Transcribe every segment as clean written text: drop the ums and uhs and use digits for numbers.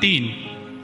3،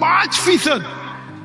5%،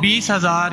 20,000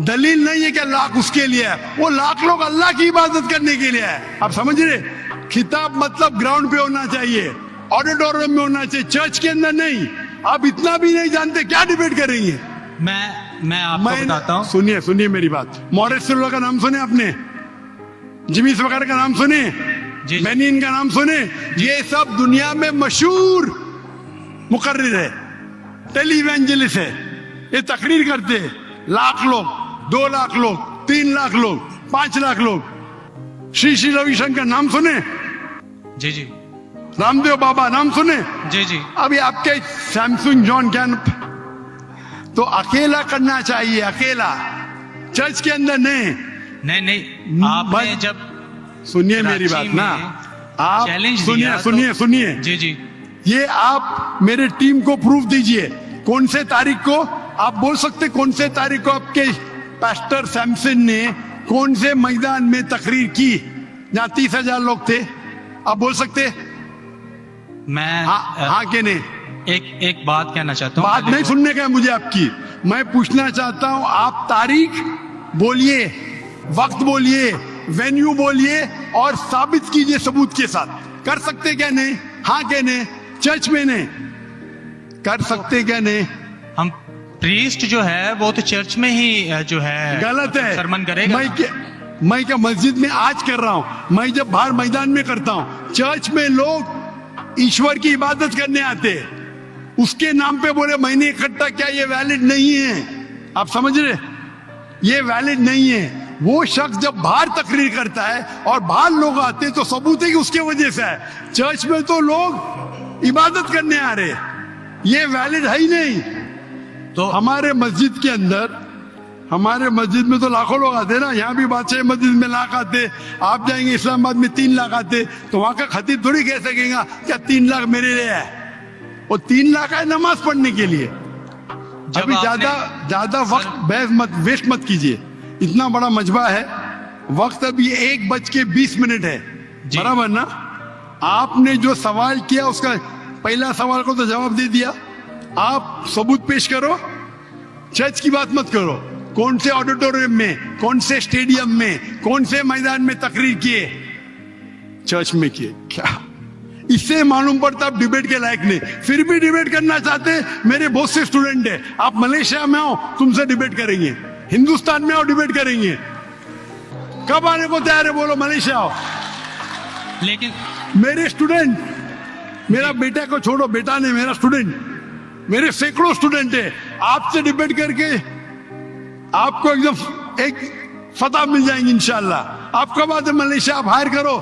दलील नहीं है कि लाख उसके लिए है, वो लाख लोग अल्लाह की इबादत करने के लिए है। आप समझ रहे? खिताब मतलब ग्राउंड पे होना चाहिए, ऑडिटोरियम में होना चाहिए, चर्च के अंदर नहीं। आप इतना भी नहीं जानते, क्या डिबेट करेंगे? मैं आपको बताता हूँ। सुनिए मेरी बात। मॉरिस सिल्वा का नाम सुने आपने? जिमी वगैरह का नाम सुने? जी। बेनिन का नाम सुने? ये सब दुनिया में मशहूर मुकर्रिर है, टेलीवेंजलिस्ट है। ये तकरीर करते हैं, लाख लोग, 2 लाख लोग, 3 लाख लोग, 5 लाख लोग। श्री रविशंकर नाम सुने? जी जी रामदेव बाबा नाम सुने? जी जी। अभी आपके सैमसंग जॉन कैन तो अकेला करना चाहिए, अकेला, चर्च के अंदर नहीं। नहीं आपने जब सुनिए मेरी बात ना, आप चैलेंज सुनिए जी जी। ये आप मेरे टीम को प्रूफ दीजिए, कौन से तारीख को आप बोल सकते, कौन से तारीख को आपके पास्टर सैमसन ने कौन से मैदान में तकरीर की जहाँ 30,000 लोग थे? आप बोल सकते? मैं हाँ कि नहीं? एक बात कहना चाहता हूँ। बात नहीं सुनने का है मुझे आपकी, मैं पूछना चाहता हूँ, आप तारीख बोलिए, वक्त बोलिए, वेन्यू बोलिए और साबित कीजिए सबूत के साथ। कर सकते क्या नहीं? हाँ क्या नहीं? चर्च में नहीं कर सकते क्या नहीं? हम प्रीस्ट जो है वो तो चर्च में ही जो है गलत है, सरमन करेगा। मैं क्या मस्जिद में आज कर रहा हूँ, मैं जब बाहर मैदान में करता हूँ। चर्च में लोग ईश्वर की इबादत करने आते, उसके नाम पे बोले मैंने इकट्ठा किया, ये वैलिड नहीं है। आप समझ रहे? ये वैलिड नहीं है। वो शख्स जब बाहर तकरीर करता है और बाहर लोग आते हैं तो सबूत है कि उसके वजह से है। चर्च में तो लोग इबादत करने आ रहे, ये वैलिड है ही नहीं। तो हमारे मस्जिद के अंदर, हमारे मस्जिद में तो लाखों लोग आते ना, यहाँ भी बादशाह मस्जिद में लाख आते, आप जाएंगे इस्लामाबाद में 3 लाख आते, तो वहां का खतीब थोड़ी कह सकेगा क्या 3 लाख मेरे लिए है। वो 3 लाख है नमाज पढ़ने के लिए। अभी ज्यादा वक्त बहस मत वेस्ट मत कीजिए, इतना बड़ा मजबा है, वक्त अभी 1:20 है, बराबर ना? आपने जो सवाल किया उसका पहला सवाल को तो जवाब दे दिया। आप सबूत पेश करो, चर्च की बात मत करो। कौन से ऑडिटोरियम में, कौन से स्टेडियम में, कौन से मैदान में तकरीर किए? चर्च में किए। क्या इससे मालूम पड़ता आप डिबेट के लायक नहीं, फिर भी डिबेट करना चाहते? मेरे बहुत से स्टूडेंट है, आप मलेशिया में आओ, तुमसे डिबेट करेंगे, हिंदुस्तान में आओ डिबेट करेंगे। कब आने को तैयार है? बोलो, मलेशिया आओ। लेकिन मेरे स्टूडेंट, मेरा बेटा को छोड़ो, बेटा ने, मेरा स्टूडेंट, मेरे सैकड़ों स्टूडेंट है, आपसे डिबेट करके आपको एकदम एक फतह मिल जाएंगे इंशाल्लाह। आप कब आते मलेशिया? आप हायर करो,